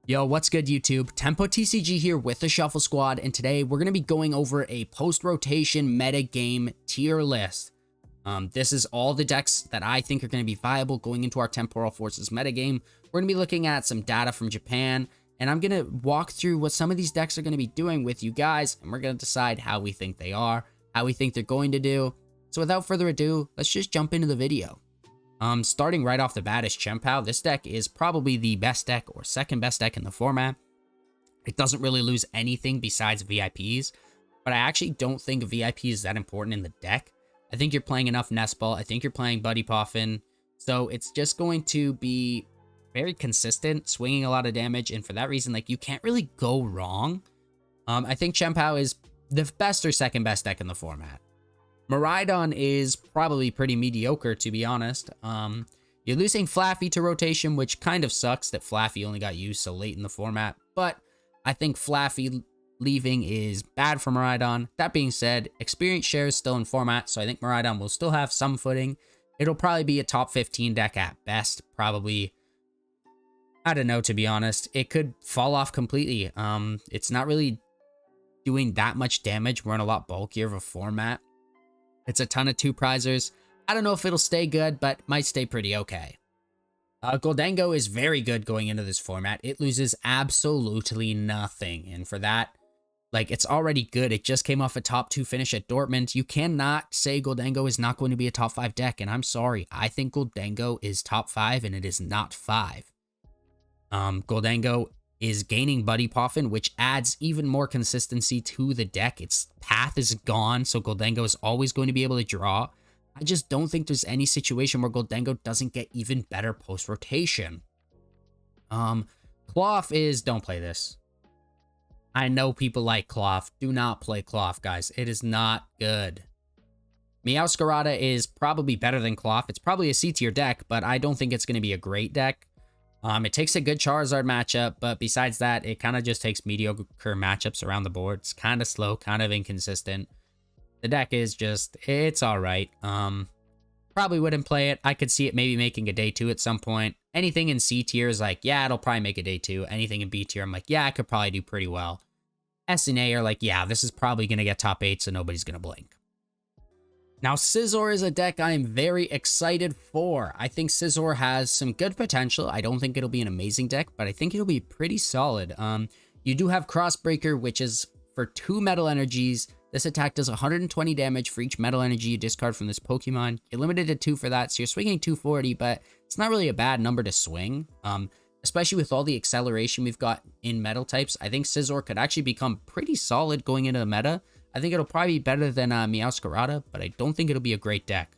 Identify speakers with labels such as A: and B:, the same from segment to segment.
A: Yo, what's good YouTube? Tempo TCG here with the Shuffle Squad, and today we're going to be going over a post-rotation meta game tier list. This is all the decks that I think are going to be viable going into our Temporal Forces meta game. We're going to be looking at some data from Japan, and I'm going to walk through what some of these decks are going to be doing with you guys, and we're going to decide how we think they are, how we think they're going to do. So without further ado, let's just jump into the video. Starting right off the bat is chien-pao. This deck is probably the best deck or second best deck in the format. It doesn't really lose anything besides VIPs, but I actually don't think VIP is that important in the deck. I think you're playing enough Nest Ball. I think you're playing Buddy Poffin. So it's just going to be very consistent, swinging a lot of damage, and for that reason, like, you can't really go wrong. I think chien-pao is the best or second best deck in the format. Miraidon is probably pretty mediocre, to be honest. You're losing Flaffy to rotation, which kind of sucks that Flaffy only got used so late in the format, but I think Flaffy leaving is bad for Miraidon. That being said, experience share is still in format, so I think Miraidon will still have some footing. It'll probably be a top 15 deck at best, probably. I don't know, to be honest. It could fall off completely. It's not really doing that much damage. We're in a lot bulkier of a format. It's a ton of two-prizers. I don't know if it'll stay good, but might stay pretty okay. Gholdengo is very good going into this format. It loses absolutely nothing. And for that, like, it's already good. It just came off a top 2 finish at Dortmund. You cannot say Gholdengo is not going to be a top 5 deck. And I'm sorry. I think Gholdengo is top 5 and it is not 5. Gholdengo is gaining Buddy Poffin, which adds even more consistency to the deck. Its path is gone, so Gholdengo is always going to be able to draw. I just don't think there's any situation where Gholdengo doesn't get even better post-rotation. Cloth is, don't play this. I know people like Cloth. Do not play Cloth, guys. It is not good. Meowscarada is probably better than Cloth. It's probably a C-tier deck, but I don't think it's going to be a great deck. It takes a good Charizard matchup, but besides that, it kind of just takes mediocre matchups around the board. It's kind of slow, kind of inconsistent. The deck is just, it's all right. Probably wouldn't play it. I could see it maybe making a day 2 at some point. Anything in C tier is like, yeah, it'll probably make a day 2. Anything in B tier, I'm like, yeah, I could probably do pretty well. S and A are like, yeah, this is probably going to get top 8, so nobody's going to blink. Now, Scizor is a deck I am very excited for. I think Scizor has some good potential. I don't think it'll be an amazing deck, but I think it'll be pretty solid. You do have Crossbreaker, which is for 2 metal energies. This attack does 120 damage for each metal energy you discard from this Pokemon. You're limited to 2 for that, so you're swinging 240, but it's not really a bad number to swing. Especially with all the acceleration we've got in metal types, I think Scizor could actually become pretty solid going into the meta. I think it'll probably be better than Meowscarada, but I don't think it'll be a great deck.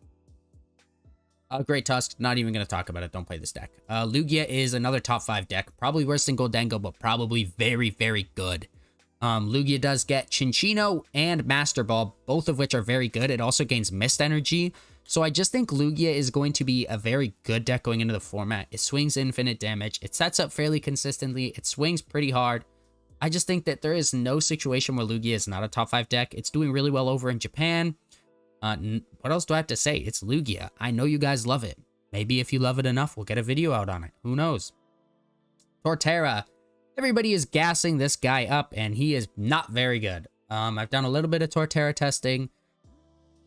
A: Great Tusk, not even going to talk about it. Don't play this deck. Lugia is another top 5 deck. Probably worse than Gholdengo, but probably very, very good. Lugia does get Chinchino and Master Ball, both of which are very good. It also gains Mist Energy. So I just think Lugia is going to be a very good deck going into the format. It swings infinite damage. It sets up fairly consistently. It swings pretty hard. I just think that there is no situation where Lugia is not a top 5 deck. It's doing really well over in Japan. What else do I have to say? It's Lugia. I know you guys love it. Maybe if you love it enough, we'll get a video out on it. Who knows? Torterra. Everybody is gassing this guy up, and he is not very good. I've done a little bit of Torterra testing.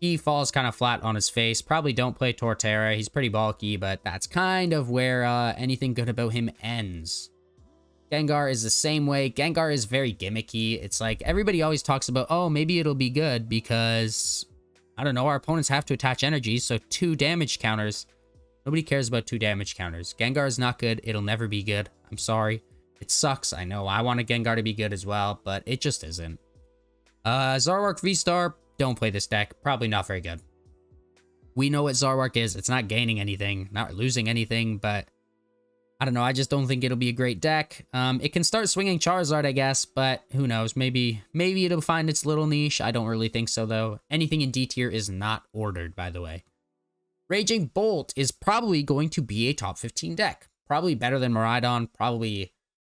A: He falls kind of flat on his face. Probably don't play Torterra. He's pretty bulky, but that's kind of where anything good about him ends. Gengar is the same way. Gengar is very gimmicky. It's like everybody always talks about, oh, maybe it'll be good because, I don't know, our opponents have to attach energy, so 2 damage counters. Nobody cares about 2 damage counters. Gengar is not good. It'll never be good. I'm sorry. It sucks. I know. I want a Gengar to be good as well, but it just isn't. Zoroark V-Star, don't play this deck. Probably not very good. We know what Zoroark is. It's not gaining anything, not losing anything, but I don't know. I just don't think it'll be a great deck. It can start swinging Charizard, I guess, but who knows? Maybe it'll find its little niche. I don't really think so, though. Anything in D tier is not ordered, by the way. Raging Bolt is probably going to be a top 15 deck. Probably better than Miraidon. Probably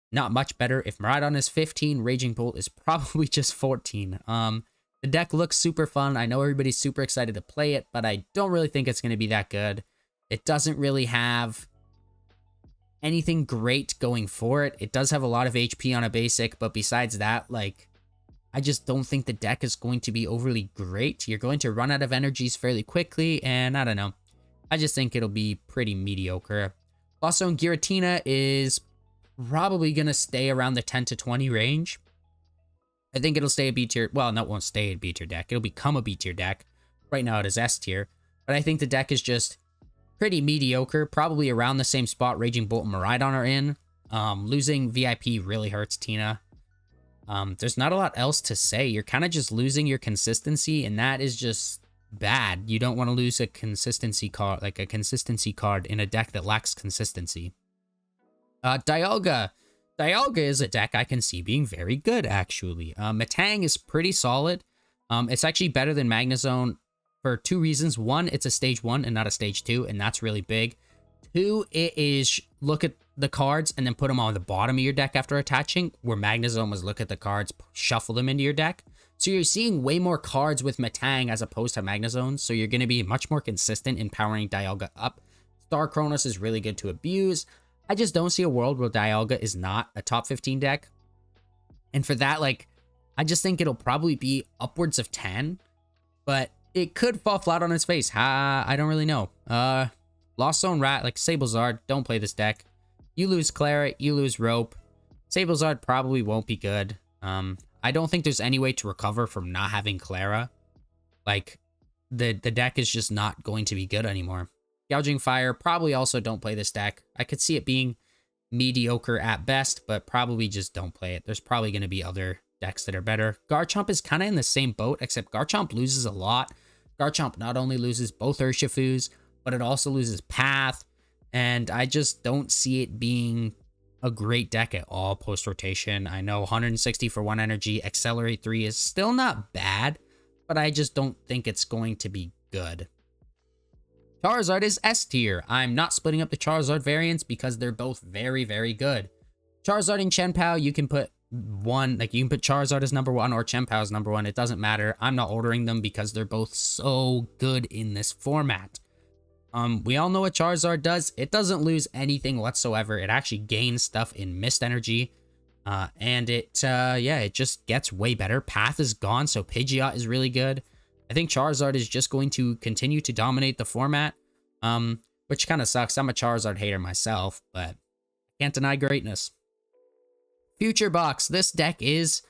A: not much better. If Miraidon is 15, Raging Bolt is probably just 14. The deck looks super fun. I know everybody's super excited to play it, but I don't really think it's going to be that good. It doesn't really have anything great going for it. It does have a lot of HP on a basic, but besides that, like, I just don't think the deck is going to be overly great. You're going to run out of energies fairly quickly, and I don't know. I just think it'll be pretty mediocre. Also, Giratina is probably going to stay around the 10 to 20 range. I think it'll stay a B tier. Well, no, it won't stay a B tier deck. It'll become a B tier deck. Right now it is S tier. But I think the deck is just pretty mediocre. Probably around the same spot Raging Bolt and Miraidon are in. Losing VIP really hurts Tina. There's not a lot else to say. You're kind of just losing your consistency, and that is just bad. You don't want to lose a consistency card, like a consistency card in a deck that lacks consistency. Dialga. Dialga is a deck I can see being very good, actually. Metang is pretty solid. It's actually better than Magnezone for two reasons. One, it's a stage 1 and not a stage 2, and that's really big. Two, it is look at the cards and then put them on the bottom of your deck after attaching, where Magnezone was look at the cards, shuffle them into your deck. So you're seeing way more cards with Metang as opposed to Magnezone, so you're going to be much more consistent in powering Dialga up. Star Kronos is really good to abuse. I just don't see a world where Dialga is not a top 15 deck. And for that, like, I just think it'll probably be upwards of 10, but it could fall flat on its face. I don't really know. Lost Zone Rat, like Sablezard, don't play this deck. You lose Cleric, you lose Rope. Sablezard probably won't be good. I don't think there's any way to recover from not having Clara. Like, the deck is just not going to be good anymore. Gouging Fire, probably also don't play this deck. I could see it being mediocre at best, but probably just don't play it. There's probably going to be other decks that are better. Garchomp is kind of in the same boat, except Garchomp loses a lot. Garchomp not only loses both Urshifus, but it also loses Path, and I just don't see it being a great deck at all post-rotation. I know 160 for 1 energy, Accelerate 3 is still not bad, but I just don't think it's going to be good. Charizard is S tier. I'm not splitting up the Charizard variants because they're both very, very good. Charizard and chien-pao, you can put one, like you can put Charizard as number 1 or chien-pao as number 1. It doesn't matter. I'm not ordering them because they're both so good in this format. We all know what Charizard does. It doesn't lose anything whatsoever. It actually gains stuff in Mist Energy. And it just gets way better. Path is gone, so Pidgeot is really good. I think Charizard is just going to continue to dominate the format, which kind of sucks. I'm a Charizard hater myself, but can't deny greatness. Future Box. This deck is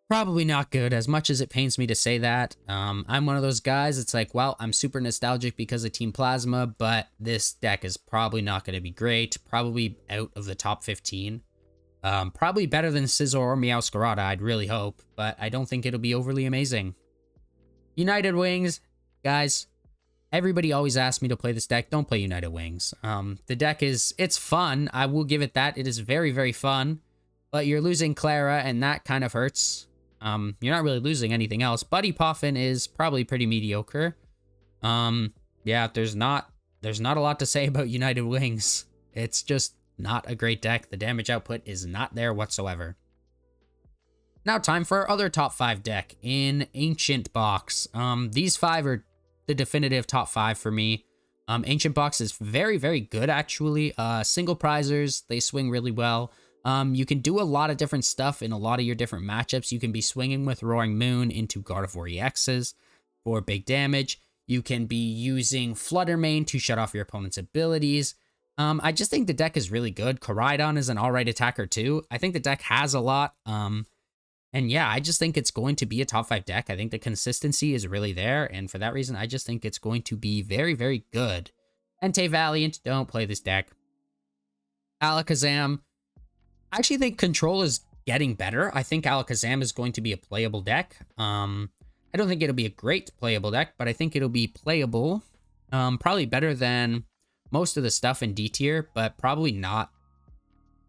A: probably not good, as much as it pains me to say that. I'm one of those guys, it's like, well, I'm super nostalgic because of Team Plasma, but this deck is probably not going to be great. Probably out of the top 15. Probably better than Scizor or Meowscarada, I'd really hope, but I don't think it'll be overly amazing. United Wings, guys, everybody always asks me to play this deck. Don't play United Wings. The deck it's fun. I will give it that. It is very, very fun, but you're losing Clara, and that kind of hurts. You're not really losing anything else. Buddy Poffin is probably pretty mediocre. Yeah, there's not a lot to say about United Wings. It's just not a great deck. The damage output is not there whatsoever. Now time for our other top 5 deck in Ancient Box. These 5 are the definitive top 5 for me. Ancient Box is very, very good, actually. Single prizers, they swing really well. You can do a lot of different stuff in a lot of your different matchups. You can be swinging with Roaring Moon into Gardevoir EXs for big damage. You can be using Flutter Mane to shut off your opponent's abilities. I just think the deck is really good. Koraidon is an alright attacker too. I think the deck has a lot. And yeah, I just think it's going to be a top 5 deck. I think the consistency is really there, and for that reason, I just think it's going to be very, very good. Entei Valiant, don't play this deck. Alakazam, I actually think Control is getting better. I think Alakazam is going to be a playable deck. I don't think it'll be a great playable deck, but I think it'll be playable. Probably better than most of the stuff in D tier, but probably not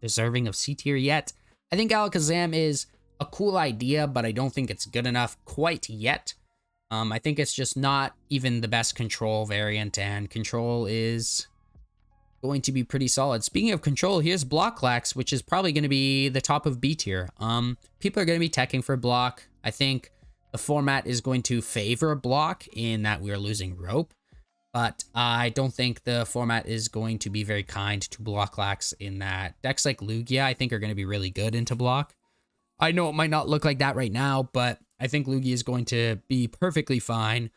A: deserving of C tier yet. I think Alakazam is a cool idea, but I don't think it's good enough quite yet. I think it's just not even the best Control variant, and Control is going to be pretty solid. Speaking of Control, here's Blocklax, which is probably going to be the top of B tier. People are going to be teching for Block. I think the format is going to favor Block in that we're losing Rope. but I don't think the format is going to be very kind to block lacks in that decks like Lugia, I think, are going to be really good into block. I know it might not look like that right now, but I think Lugia is going to be perfectly fine.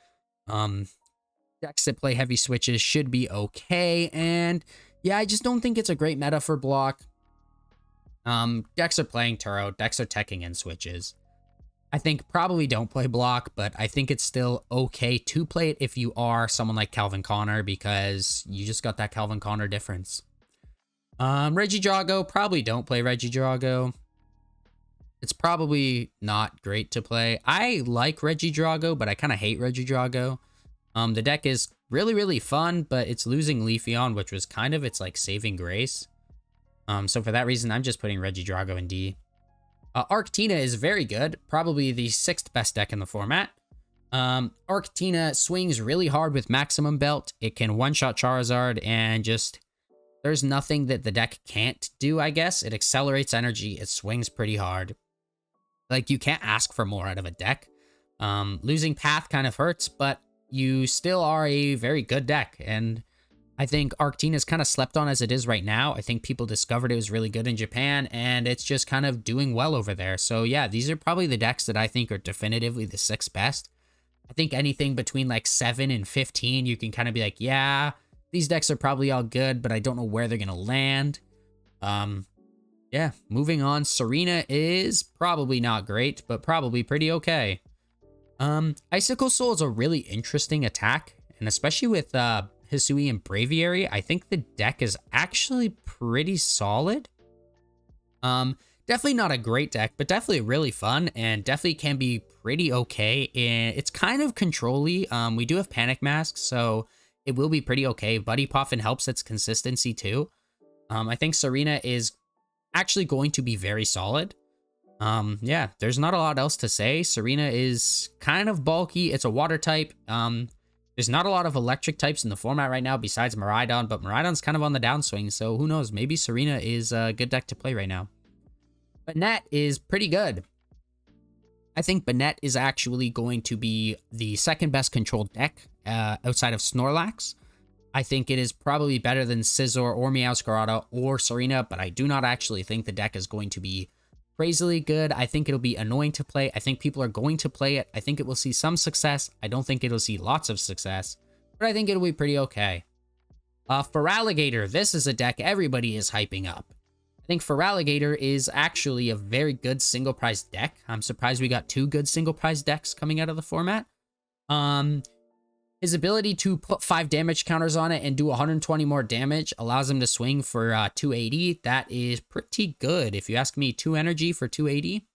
A: Decks that play heavy switches should be okay, and yeah, I just don't think it's a great meta for block. Decks are playing Turo, decks are teching in switches. I think probably don't play block, but I think it's still okay to play it if you are someone like Calvin Connor, because you just got that Calvin Connor difference. Regidrago, probably don't play Regidrago. It's probably not great to play. I like Regidrago, but I kind of hate Regidrago. The deck is really, really fun, but it's losing Leafeon, which was kind of its like saving grace. So for that reason, I'm just putting Regidrago in D. Arctina is very good, probably the 6th best deck in the format. Arctina swings really hard with Maximum Belt. It can one-shot Charizard, and just there's nothing that the deck can't do, I guess. It accelerates energy, it swings pretty hard. Like, you can't ask for more out of a deck. Losing Path kind of hurts, but you still are a very good deck, and I think Arctina is kind of slept on as it is right now. I think people discovered it was really good in Japan, and it's just kind of doing well over there. So yeah, these are probably the decks that I think are definitively the 6th best. I think anything between like 7 and 15, you can kind of be like, yeah, these decks are probably all good, but I don't know where they're going to land. Yeah, moving on. Serena is probably not great, but probably pretty okay. Icicle Soul is a really interesting attack, and especially with Hisui and Braviary, I think the deck is actually pretty solid. Definitely not a great deck, but definitely really fun, and definitely can be pretty okay. And it's kind of control-y. We do have Panic Mask, so it will be pretty okay. Buddy Puffin helps its consistency too. I think Serena is actually going to be very solid. Yeah, there's not a lot else to say. Serena is kind of bulky. It's a water type. There's not a lot of electric types in the format right now besides Miraidon, but Miraidon's kind of on the downswing, so who knows? Maybe Serena is a good deck to play right now. Banette is pretty good. I think Banette is actually going to be the 2nd best controlled deck outside of Snorlax. I think it is probably better than Scizor or Meowscarada or Serena, but I do not actually think the deck is going to be crazily good. I think it'll be annoying to play. I think people are going to play it. I think it will see some success. I don't think it'll see lots of success, but I think it'll be pretty okay. Feraligatr, this is a deck everybody is hyping up. I think Feraligatr is actually a very good single prize deck. I'm surprised we got 2 good single prize decks coming out of the format. His ability to put 5 damage counters on it and do 120 more damage allows him to swing for 280. That is pretty good. If you ask me, 2 energy for 280.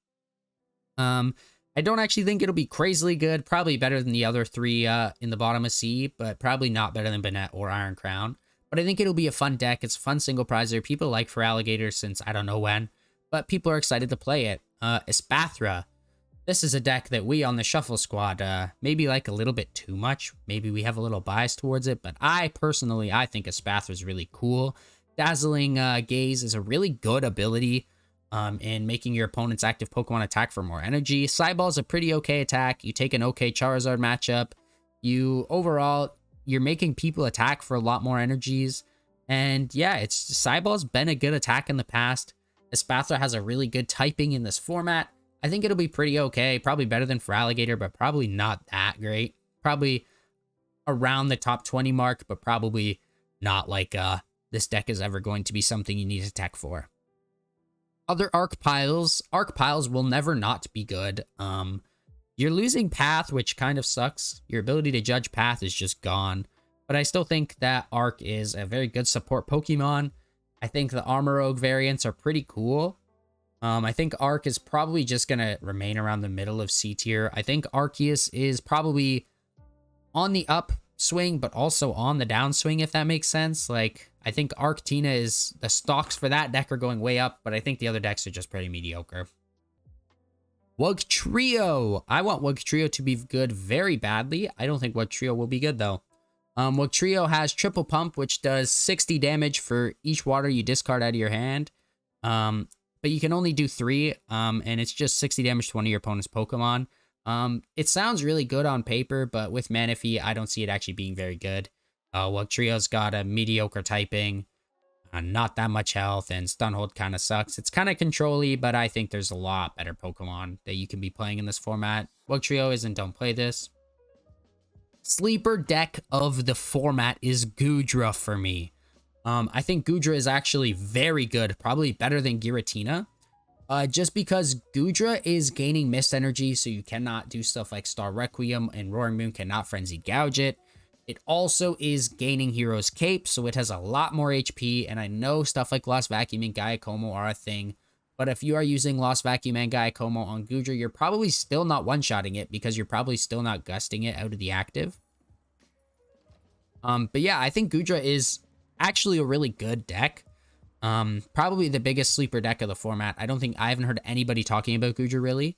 A: I don't actually think it'll be crazily good. Probably better than the other 3 in the bottom of C, but probably not better than Banette or Iron Crown. But I think it'll be a fun deck. It's a fun single prizer. People like Feraligatr since I don't know when, but people are excited to play it. Espathra. This is a deck that we on the Shuffle Squad maybe like a little bit too much. Maybe we have a little bias towards it, but I think Espathra is really cool. Dazzling Gaze is a really good ability in making your opponent's active Pokemon attack for more energy. Psyball is a pretty okay attack. You take an okay Charizard matchup. You're making people attack for a lot more energies. And yeah, Psyball's been a good attack in the past. Espathra has a really good typing in this format. I think it'll be pretty okay. Probably better than Feraligatr, but probably not that great. Probably around the top 20 mark, but probably not like this deck is ever going to be something you need to tech for. Other Arc Piles will never not be good. You're losing Path, which kind of sucks. Your ability to judge Path is just gone. But I still think that Arc is a very good support Pokemon. I think the Armorogue variants are pretty cool. I think Arc is probably just going to remain around the middle of C tier. I think Arceus is probably on the upswing, but also on the downswing, if that makes sense. Like, I think Arctina is, the stocks for that deck are going way up, but I think the other decks are just pretty mediocre. Wugtrio. I want Wugtrio to be good very badly. I don't think Wugtrio will be good, though. Wugtrio has Triple Pump, which does 60 damage for each water you discard out of your hand. But you can only do 3, and it's just 60 damage to one of your opponent's Pokemon. It sounds really good on paper, but with Manaphy, I don't see it actually being very good. Wugtrio's got a mediocre typing, not that much health, and Stunhold kind of sucks. It's kind of control-y, but I think there's a lot better Pokemon that you can be playing in this format. Wugtrio isn't, don't play this. Sleeper deck of the format is Goodra for me. I think Goodra is actually very good, probably better than Giratina. Just because Goodra is gaining Mist Energy, so you cannot do stuff like Star Requiem, and Roaring Moon cannot Frenzy Gouge it. It also is gaining Hero's Cape, so it has a lot more HP, and I know stuff like Lost Vacuum and Gaiakomo are a thing, but if you are using Lost Vacuum and Gaiakomo on Goodra, you're probably still not one-shotting it, because you're probably still not gusting it out of the active. But yeah, I think Goodra is actually a really good deck. Probably the biggest sleeper deck of the format. I haven't heard anybody talking about Goodra really.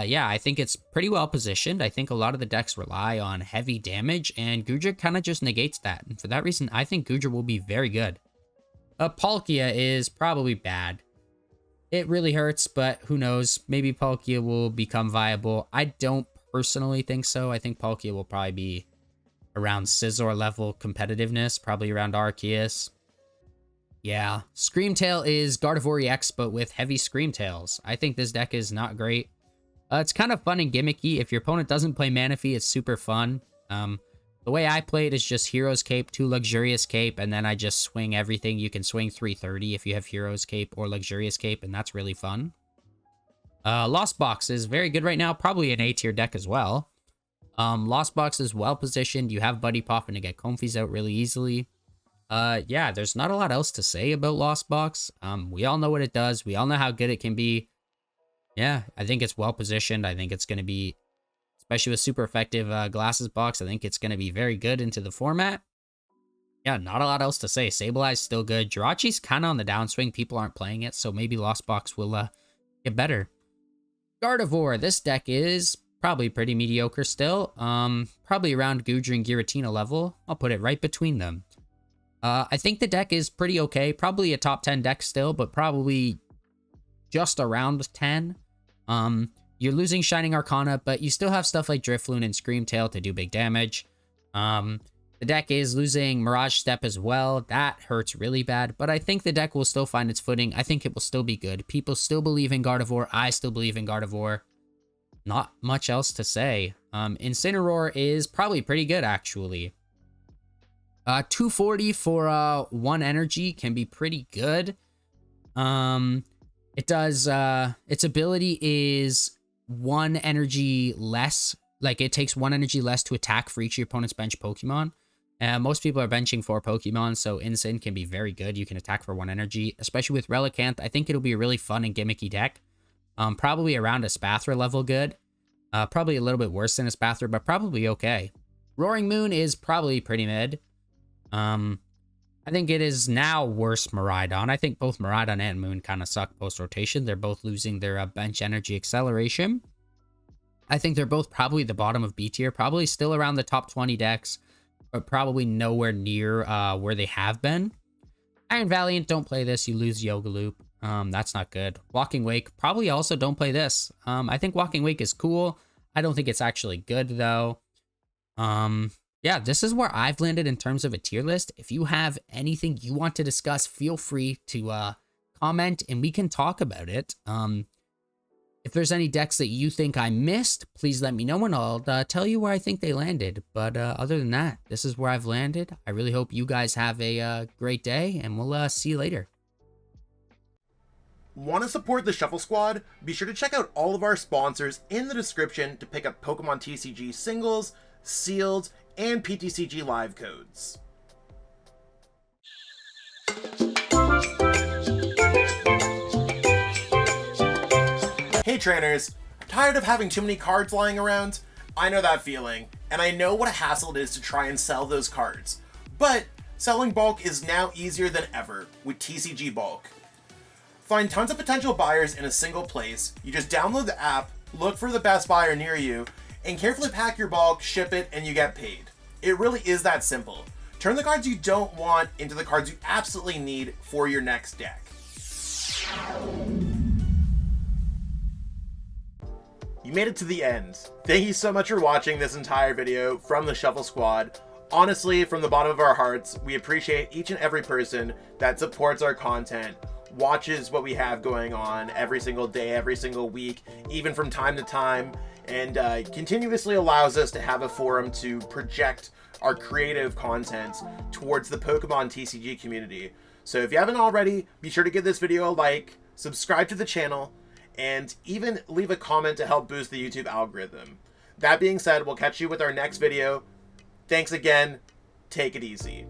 A: Yeah, I think it's pretty well positioned. I think a lot of the decks rely on heavy damage, and Goodra kind of just negates that. And for that reason, I think Goodra will be very good. Palkia is probably bad. It really hurts, but who knows? Maybe Palkia will become viable. I don't personally think so. I think Palkia will probably be around Scizor level competitiveness, probably around Arceus. Yeah, Screamtail is Gardevoir EX, but with heavy Screamtails. I think this deck is not great. It's kind of fun and gimmicky. If your opponent doesn't play Manaphy, it's super fun. The way I play it is just Hero's Cape, 2 Luxurious Cape, and then I just swing everything. You can swing 330 if you have Hero's Cape or Luxurious Cape, and that's really fun. Lost Box is very good right now, probably an A-tier deck as well. Lost Box is well positioned. You have Buddy Poppin to get Comfeys out really easily. Yeah, there's not a lot else to say about Lost Box. We all know what it does. We all know how good it can be. Yeah, I think it's well positioned. I think it's going to be, especially with super effective Glasses Box, I think it's going to be very good into the format. Yeah, not a lot else to say. Sableye's still good. Jirachi's kind of on the downswing. People aren't playing it, so maybe Lost Box will get better. Gardevoir, this deck is probably pretty mediocre still. Probably around Goodra and Giratina level. I'll put it right between them. I think the deck is pretty okay. Probably a top 10 deck still, but probably just around 10. You're losing Shining Arcana, but you still have stuff like Drifloon and Screamtail to do big damage. The deck is losing Mirage Step as well. That hurts really bad, but I think the deck will still find its footing. I think it will still be good. People still believe in Gardevoir. I still believe in Gardevoir. Not much else to say. Incineroar is probably pretty good, actually. 240 for 1 energy can be pretty good. It does, its ability is 1 energy less. Like, it takes 1 energy less to attack for each of your opponent's bench Pokemon. Most people are benching 4 Pokemon, so Incin can be very good. You can attack for 1 energy, especially with Relicanth. I think it'll be a really fun and gimmicky deck. Probably around a Spathra level good. Probably a little bit worse than a Spathra, but probably okay. Roaring Moon is probably pretty mid. I think it is now worse Miraidon. I think both Miraidon and Moon kind of suck post-rotation. They're both losing their bench energy acceleration. I think they're both probably the bottom of B tier. Probably still around the top 20 decks, but probably nowhere near where they have been. Iron Valiant, don't play this. You lose Yoga Loop. That's not good. Walking Wake, probably also don't play this. I think Walking Wake is cool. I don't think it's actually good, though. Yeah, this is where I've landed in terms of a tier list. If you have anything you want to discuss, feel free to comment and we can talk about it. If there's any decks that you think I missed, please let me know and I'll tell you where I think they landed. But other than that, this is where I've landed. I really hope you guys have a great day and we'll see you later.
B: Want to support the Shuffle Squad? Be sure to check out all of our sponsors in the description to pick up Pokemon TCG singles, sealed, and PTCG live codes. Hey trainers, tired of having too many cards lying around? I know that feeling, and I know what a hassle it is to try and sell those cards. But selling bulk is now easier than ever with TCG Bulk. Find tons of potential buyers in a single place. You just download the app, look for the best buyer near you, and carefully pack your bulk, ship it, and you get paid. It really is that simple. Turn the cards you don't want into the cards you absolutely need for your next deck. You made it to the end. Thank you so much for watching this entire video from the Shuffle Squad. Honestly, from the bottom of our hearts, we appreciate each and every person that supports our content, watches what we have going on every single day, every single week, even from time to time, and continuously allows us to have a forum to project our creative content towards the Pokemon TCG community. So if you haven't already, be sure to give this video a like, subscribe to the channel, and even leave a comment to help boost the YouTube algorithm. That being said, we'll catch you with our next video. Thanks again. Take it easy.